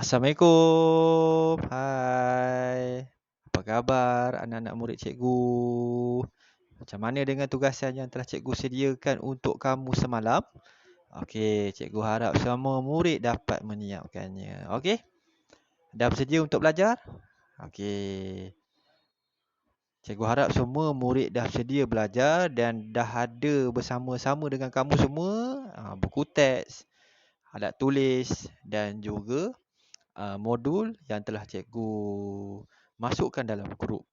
Assalamualaikum. Hai. Apa khabar anak-anak murid cikgu? Macam mana dengan tugasan yang telah cikgu sediakan untuk kamu semalam? Okey, cikgu harap semua murid dapat menyiapkannya. Okey? Dah bersedia untuk belajar? Okey. Cikgu harap semua murid dah sedia belajar dan dah ada bersama-sama dengan kamu semua buku teks, alat tulis dan juga modul yang telah cikgu masukkan dalam grup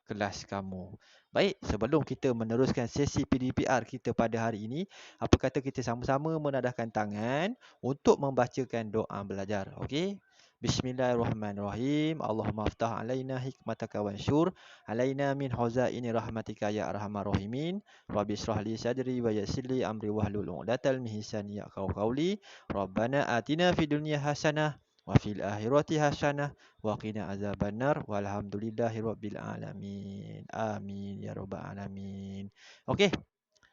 kelas kamu. Baik, sebelum kita meneruskan sesi PDPR kita pada hari ini, apa kata kita sama-sama menadahkan tangan untuk membacakan doa belajar. Okey? Bismillahirrahmanirrahim. Allahumma aftah alaina hikmataka wansyur alaina min khazaini rahmatika ya arhamar rahimin. Rabbi israh li sadri wa yassir li amri wahlul 'uqdatal min lisani yafqahu qawli. Rabbana atina fid dunya hasanah wa fil akhirati hasanah wa qina azabannar walhamdulillahirabbil alamin. Amin ya rabbal alamin. Okey,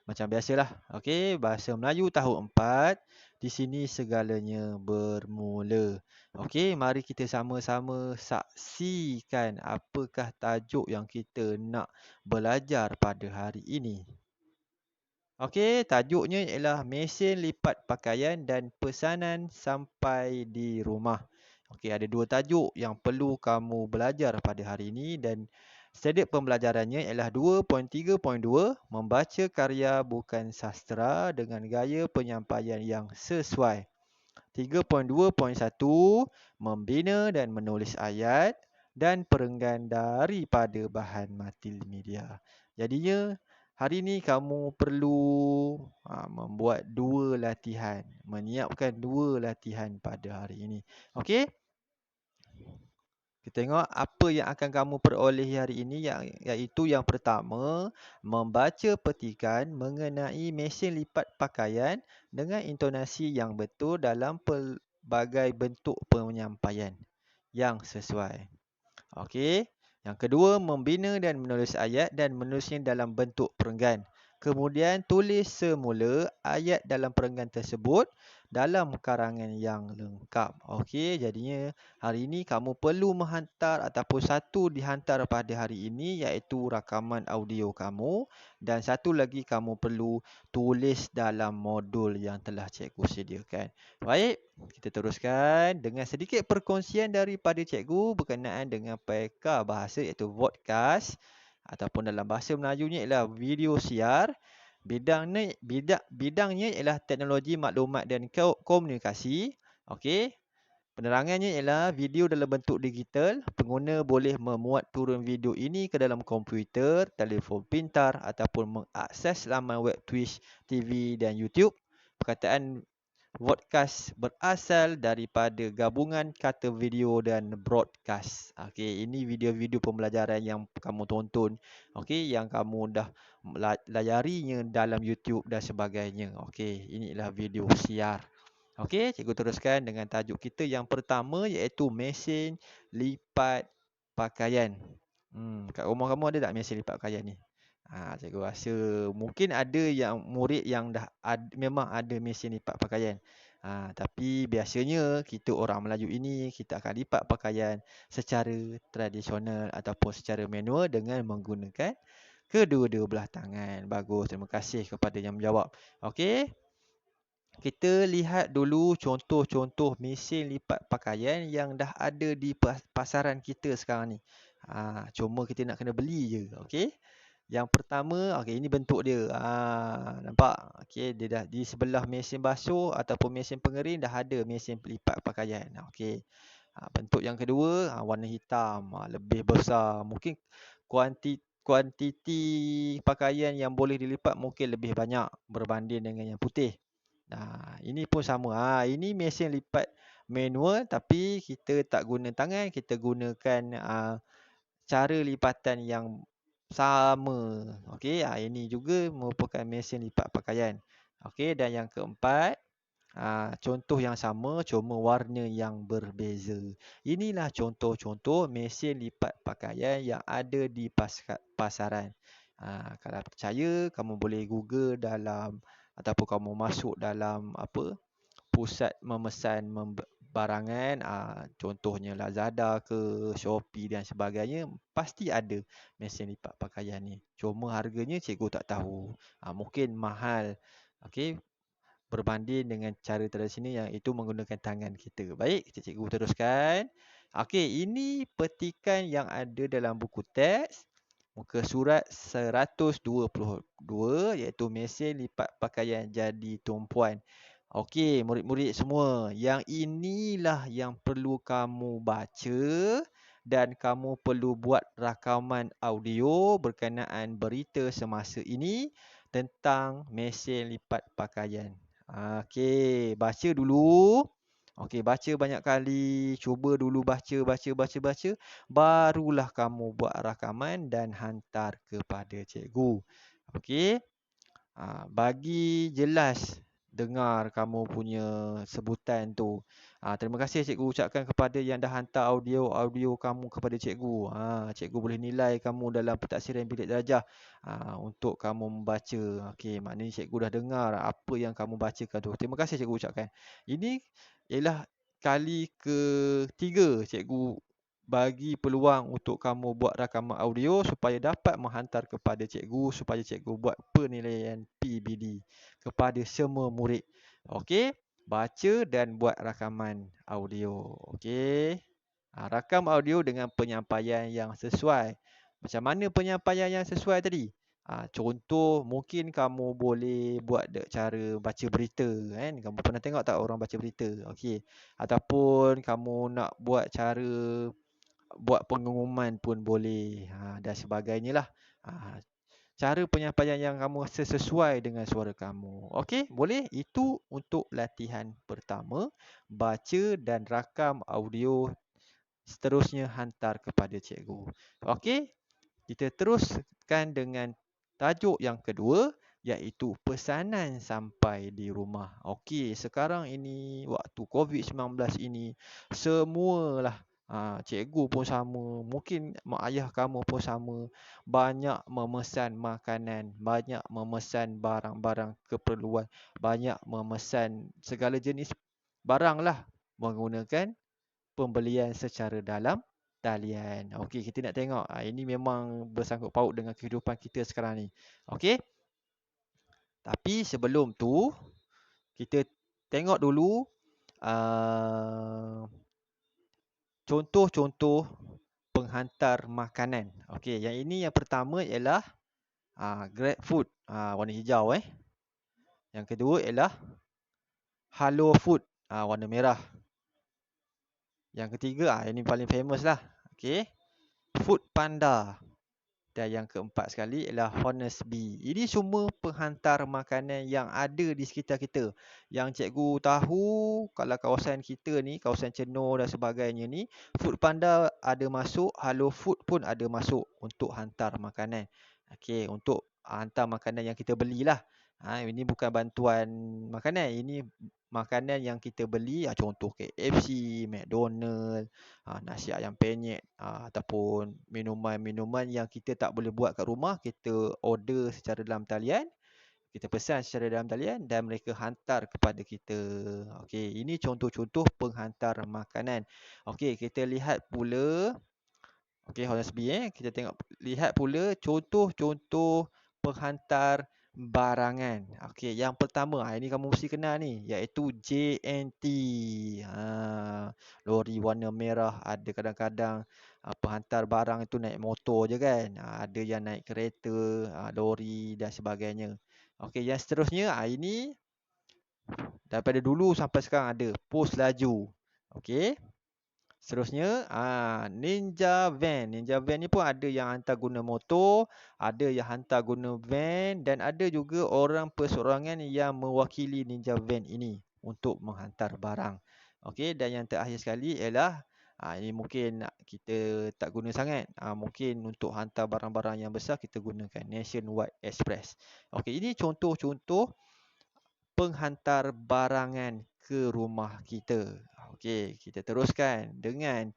macam biasalah. Okey, bahasa Melayu tahun 4. Di sini segalanya bermula. Okey, mari kita sama-sama saksikan apakah tajuk yang kita nak belajar pada hari ini. Okey, tajuknya ialah mesin lipat pakaian dan pesanan sampai di rumah. Okey, ada dua tajuk yang perlu kamu belajar pada hari ini dan standard pembelajarannya ialah 2.3.2 membaca karya bukan sastra dengan gaya penyampaian yang sesuai. 3.2.1 membina dan menulis ayat dan perenggan daripada bahan multimedia. Jadinya hari ini kamu perlu membuat dua latihan, menyiapkan dua latihan pada hari ini. Okey? Kita tengok apa yang akan kamu perolehi hari ini iaitu yang pertama, membaca petikan mengenai mesin lipat pakaian dengan intonasi yang betul dalam pelbagai bentuk penyampaian yang sesuai. Okey. Yang kedua, membina dan menulis ayat dan menulisnya dalam bentuk perenggan. Kemudian tulis semula ayat dalam perenggan tersebut dalam karangan yang lengkap. Okey, jadinya hari ini kamu perlu menghantar ataupun satu dihantar pada hari ini iaitu rakaman audio kamu dan satu lagi kamu perlu tulis dalam modul yang telah cikgu sediakan. Baik, kita teruskan dengan sedikit perkongsian daripada cikgu berkenaan dengan PK bahasa iaitu podcast ataupun dalam bahasa Melayunya ialah video siar. Bidangnya ialah teknologi maklumat dan komunikasi. Okey. Penerangannya ialah video dalam bentuk digital. Pengguna boleh memuat turun video ini ke dalam komputer, telefon pintar ataupun mengakses laman web Twitch, TV dan YouTube. Perkataan podcast berasal daripada gabungan kata video dan broadcast. Okey, ini video-video pembelajaran yang kamu tonton. Okey, yang kamu dah layarinya dalam YouTube dan sebagainya. Okey, inilah video siar. Okey, cikgu teruskan dengan tajuk kita yang pertama iaitu mesin lipat pakaian. Kat rumah kamu ada tak mesin lipat pakaian ni? Cikgu rasa mungkin ada yang murid yang memang ada mesin lipat pakaian. Tapi biasanya kita orang Melayu ini kita akan lipat pakaian secara tradisional ataupun secara manual dengan menggunakan kedua-dua belah tangan. Bagus, terima kasih kepada yang menjawab. Okey. Kita lihat dulu contoh-contoh mesin lipat pakaian yang dah ada di pasaran kita sekarang ni. Cuma kita nak kena beli je. Okey. Yang pertama, okey, ini bentuk dia. Nampak? Okey, dia dah di sebelah mesin basuh ataupun mesin pengering dah ada mesin lipat pakaian. Okey. Bentuk yang kedua, warna hitam, lebih besar. Mungkin kuantiti pakaian yang boleh dilipat mungkin lebih banyak berbanding dengan yang putih. Ini pun sama. Ini mesin lipat manual tapi kita tak guna tangan, kita gunakan cara lipatan yang sama. Okey, ini juga merupakan mesin lipat pakaian. Okey, dan yang keempat, contoh yang sama cuma warna yang berbeza. Inilah contoh-contoh mesin lipat pakaian yang ada di pasaran. Kalau percaya, kamu boleh Google dalam ataupun kamu masuk dalam pusat memesan barangan, contohnya Lazada ke Shopee dan sebagainya, pasti ada mesin lipat pakaian ni. Cuma harganya cikgu tak tahu. Mungkin mahal. Okey, berbanding dengan cara tradisional yang itu menggunakan tangan kita. Baik, cikgu teruskan. Okey, ini petikan yang ada dalam buku teks muka surat 122 iaitu mesin lipat pakaian jadi tumpuan. Okey, murid-murid semua, yang inilah yang perlu kamu baca dan kamu perlu buat rakaman audio berkenaan berita semasa ini tentang mesin lipat pakaian. Okey, baca dulu. Okey, baca banyak kali. Cuba dulu baca. Barulah kamu buat rakaman dan hantar kepada cikgu. Okey. Bagi jelas dengar kamu punya sebutan tu. Terima kasih cikgu ucapkan kepada yang dah hantar audio kamu kepada cikgu. Cikgu boleh nilai kamu dalam pentaksiran bilik darjah untuk kamu membaca. Okey, maknanya cikgu dah dengar apa yang kamu bacakan tu. Terima kasih cikgu ucapkan. Ini ialah kali ketiga cikgu bagi peluang untuk kamu buat rakaman audio supaya dapat menghantar kepada cikgu supaya cikgu buat penilaian PBD kepada semua murid. Okey, baca dan buat rakaman audio. Okey. Rakam audio dengan penyampaian yang sesuai. Macam mana penyampaian yang sesuai tadi? Contoh mungkin kamu boleh buat cara baca berita kan. Kamu pernah tengok tak orang baca berita? Okey. Ataupun kamu nak buat cara buat pengumuman pun boleh dan sebagainya lah. Cara penyampaian yang kamu rasa sesuai dengan suara kamu. Okey, boleh? Itu untuk latihan pertama. Baca dan rakam audio, seterusnya hantar kepada cikgu. Okey, kita teruskan dengan tajuk yang kedua, iaitu pesanan sampai di rumah. Okey, sekarang ini waktu COVID-19 ini, semualah cikgu pun sama, mungkin mak ayah kamu pun sama, banyak memesan makanan, banyak memesan barang-barang keperluan, banyak memesan segala jenis barang lah menggunakan pembelian secara dalam talian. Okey, kita nak tengok. Ini memang bersangkut paut dengan kehidupan kita sekarang ni. Okey. Tapi sebelum tu, kita tengok dulu contoh-contoh penghantar makanan. Okey, yang ini yang pertama ialah GrabFood, warna hijau Yang kedua ialah Hello Food, warna merah. Yang ketiga, ini paling famous lah. Okey. Food Panda. Dan yang keempat sekali ialah Honestbee. Ini semua penghantar makanan yang ada di sekitar kita. Yang cikgu tahu kalau kawasan kita ni, kawasan Chenor dan sebagainya ni, Food Panda ada masuk, Hello Food pun ada masuk untuk hantar makanan. Okey, untuk hantar makanan yang kita belilah. Ini bukan bantuan makanan, ini makanan yang kita beli, contoh KFC, McDonald, nasi ayam penyet, ataupun minuman-minuman yang kita tak boleh buat kat rumah, kita order secara dalam talian, kita pesan secara dalam talian dan mereka hantar kepada kita. Okey, ini contoh-contoh penghantar makanan. Okey, kita lihat pula. Okey, Honestbee kita lihat pula contoh-contoh penghantar barangan. Okey, yang pertama, ini kamu mesti kenal ni, iaitu JNT. Lori warna merah, ada kadang-kadang penghantar barang itu naik motor je kan. Ada yang naik kereta, lori dan sebagainya. Okey, yang seterusnya, ini daripada dulu sampai sekarang ada pos laju. Okey. Seterusnya, Ninja Van. Ninja Van ni pun ada yang hantar guna motor, ada yang hantar guna van dan ada juga orang perseorangan yang mewakili Ninja Van ini untuk menghantar barang. Okey, dan yang terakhir sekali ialah ini mungkin kita tak guna sangat. Mungkin untuk hantar barang-barang yang besar kita gunakan Nationwide Express. Okey, ini contoh-contoh penghantar barangan ke rumah kita. Okey, kita teruskan dengan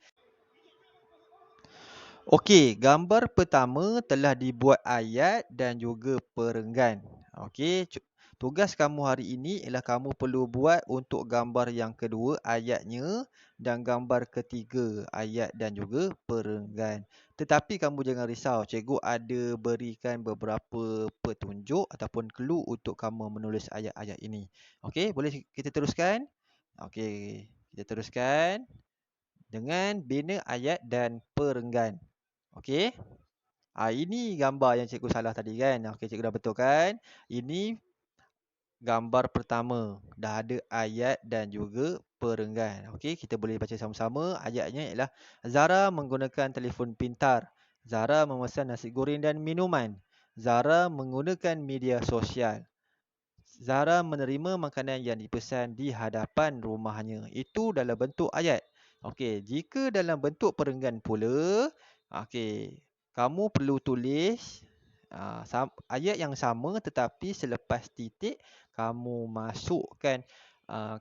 gambar pertama telah dibuat ayat dan juga perenggan. Okey, Tugas kamu hari ini ialah kamu perlu buat untuk gambar yang kedua ayatnya dan gambar ketiga ayat dan juga perenggan. Tetapi kamu jangan risau, cikgu ada berikan beberapa petunjuk ataupun clue untuk kamu menulis ayat-ayat ini. Okey, boleh kita teruskan? Okey, kita teruskan dengan bina ayat dan perenggan. Okey? Ini gambar yang cikgu salah tadi kan? Okey, cikgu dah betulkan. Ini gambar pertama. Dah ada ayat dan juga perenggan. Okey, kita boleh baca sama-sama. Ayatnya ialah Zara menggunakan telefon pintar. Zara memesan nasi goreng dan minuman. Zara menggunakan media sosial. Zara menerima makanan yang dipesan di hadapan rumahnya. Itu dalam bentuk ayat. Okey, jika dalam bentuk perenggan pula, okey, kamu perlu tulis ayat yang sama tetapi selepas titik kamu masukkan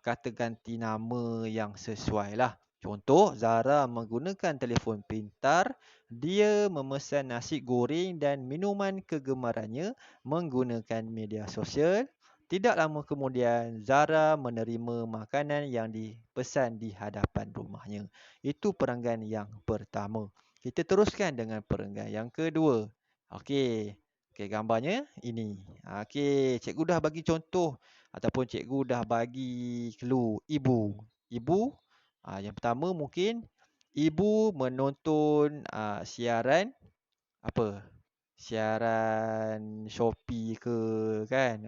kata ganti nama yang sesuai lah. Contoh, Zara menggunakan telefon pintar. Dia memesan nasi goreng dan minuman kegemarannya menggunakan media sosial. Tidak lama kemudian, Zara menerima makanan yang dipesan di hadapan rumahnya. Itu perenggan yang pertama. Kita teruskan dengan perenggan yang kedua. Okey. Okey, gambarnya ini. Okey, cikgu dah bagi contoh ataupun cikgu dah bagi clue. Ibu. Ibu, yang pertama mungkin ibu menonton siaran apa? Siaran Shopee ke kan?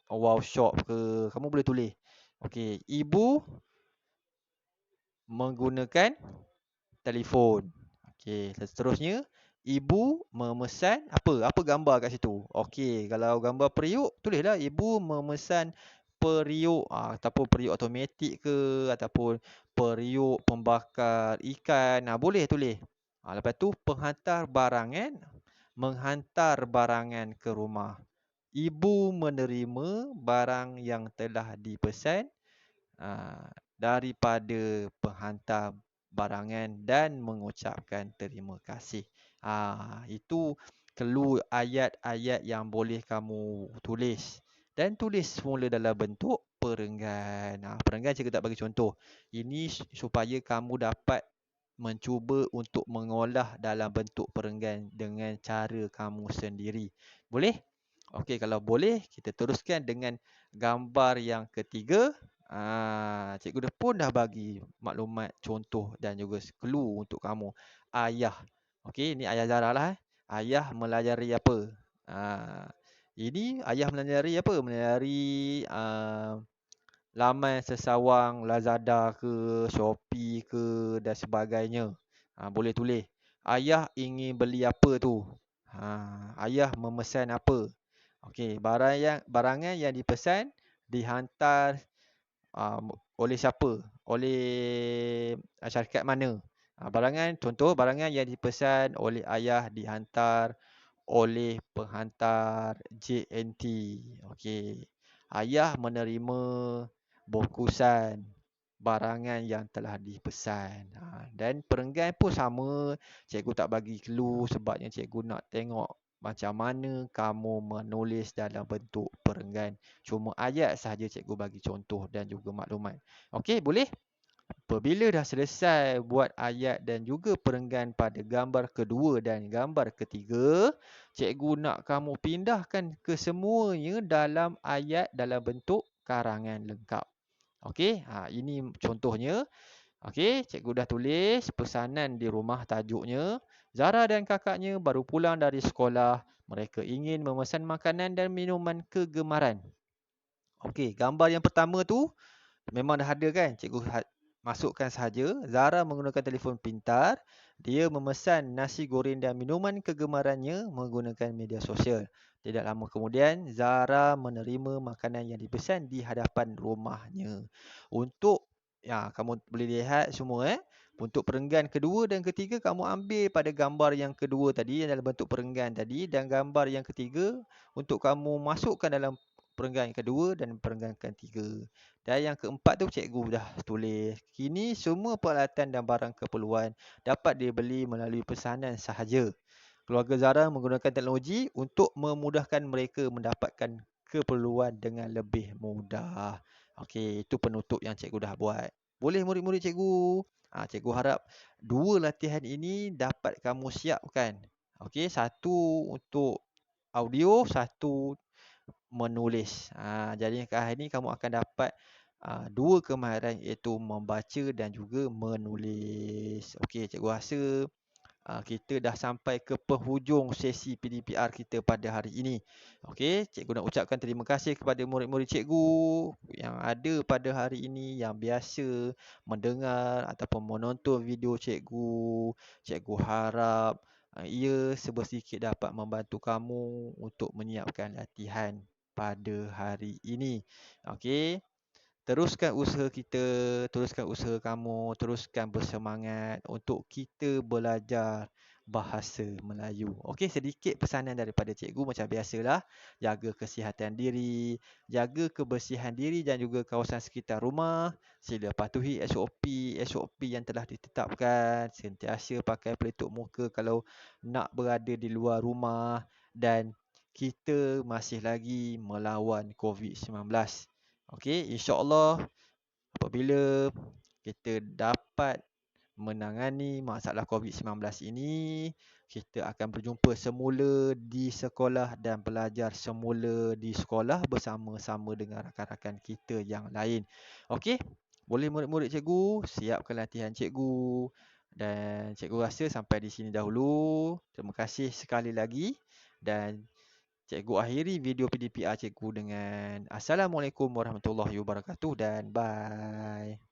Wow Shop ke. Kamu boleh tulis. Okey, ibu menggunakan telefon. Okey, seterusnya ibu memesan apa? Apa gambar kat situ? Okey, kalau gambar periuk, tulislah ibu memesan periuk ataupun periuk automatik ke ataupun periuk pembakar ikan. Boleh tulis. Lepas tu penghantar barangan menghantar barangan ke rumah. Ibu menerima barang yang telah dipesan daripada penghantar barangan dan mengucapkan terima kasih. Itu clue ayat-ayat yang boleh kamu tulis. Dan tulis semula dalam bentuk perenggan. Perenggan cikgu tak bagi contoh. Ini supaya kamu dapat mencuba untuk mengolah dalam bentuk perenggan dengan cara kamu sendiri. Boleh? Okey, kalau boleh, kita teruskan dengan gambar yang ketiga. Cikgu pun dah bagi maklumat contoh dan juga clue untuk kamu. Ayah. Okey, ini ayah Zara lah. Ayah melayari apa? Ini ayah melayari apa? Melayari laman sesawang Lazada ke, Shopee ke dan sebagainya. Boleh tulis. Ayah ingin beli apa tu? Ayah memesan apa? Okey, barangan yang dipesan dihantar oleh siapa? Oleh syarikat mana? Barangan yang dipesan oleh ayah dihantar oleh penghantar JNT. Okey. Ayah menerima bungkusan barangan yang telah dipesan. Dan perenggan pun sama. Cikgu tak bagi clue sebabnya cikgu nak tengok macam mana kamu menulis dalam bentuk perenggan. Cuma ayat sahaja cikgu bagi contoh dan juga maklumat. Okey, boleh? Apabila dah selesai buat ayat dan juga perenggan pada gambar kedua dan gambar ketiga, cikgu nak kamu pindahkan kesemuanya dalam ayat dalam bentuk karangan lengkap. Okey, ini contohnya. Okey, cikgu dah tulis pesanan di rumah tajuknya. Zara dan kakaknya baru pulang dari sekolah. Mereka ingin memesan makanan dan minuman kegemaran. Okey, gambar yang pertama tu memang dah ada kan? Cikgu masukkan sahaja. Zara menggunakan telefon pintar. Dia memesan nasi goreng dan minuman kegemarannya menggunakan media sosial. Tidak lama kemudian, Zara menerima makanan yang dipesan di hadapan rumahnya. Untuk, kamu boleh lihat semua Untuk perenggan kedua dan ketiga, kamu ambil pada gambar yang kedua tadi yang dalam bentuk perenggan tadi dan gambar yang ketiga untuk kamu masukkan dalam perenggan yang kedua dan perenggan ketiga. Dan yang keempat tu cikgu dah tulis. Kini semua peralatan dan barang keperluan dapat dibeli melalui pesanan sahaja. Keluarga Zara menggunakan teknologi untuk memudahkan mereka mendapatkan keperluan dengan lebih mudah. Okey, itu penutup yang cikgu dah buat. Boleh murid-murid cikgu? Cikgu harap 2 latihan ini dapat kamu siapkan. Okey, satu untuk audio, satu menulis. Jadi hari ini kamu akan dapat 2 kemahiran iaitu membaca dan juga menulis. Okey, cikgu rasa kita dah sampai ke penghujung sesi PDPR kita pada hari ini. Okey, cikgu nak ucapkan terima kasih kepada murid-murid cikgu yang ada pada hari ini, yang biasa mendengar ataupun menonton video cikgu. Cikgu harap ia sebersedikit dapat membantu kamu untuk menyiapkan latihan pada hari ini. Okey. Teruskan usaha kita, teruskan usaha kamu, teruskan bersemangat untuk kita belajar bahasa Melayu. Okey, sedikit pesanan daripada cikgu macam biasalah. Jaga kesihatan diri, jaga kebersihan diri dan juga kawasan sekitar rumah. Sila patuhi SOP yang telah ditetapkan. Sentiasa pakai pelitup muka kalau nak berada di luar rumah. Dan kita masih lagi melawan COVID-19. Okey, insya-Allah apabila kita dapat menangani masalah COVID-19 ini, kita akan berjumpa semula di sekolah dan belajar semula di sekolah bersama-sama dengan rakan-rakan kita yang lain. Okey, boleh murid-murid cikgu siapkan latihan cikgu dan cikgu rasa sampai di sini dahulu. Terima kasih sekali lagi dan cikgu akhiri video PDPR cikgu dengan Assalamualaikum warahmatullahi wabarakatuh dan bye.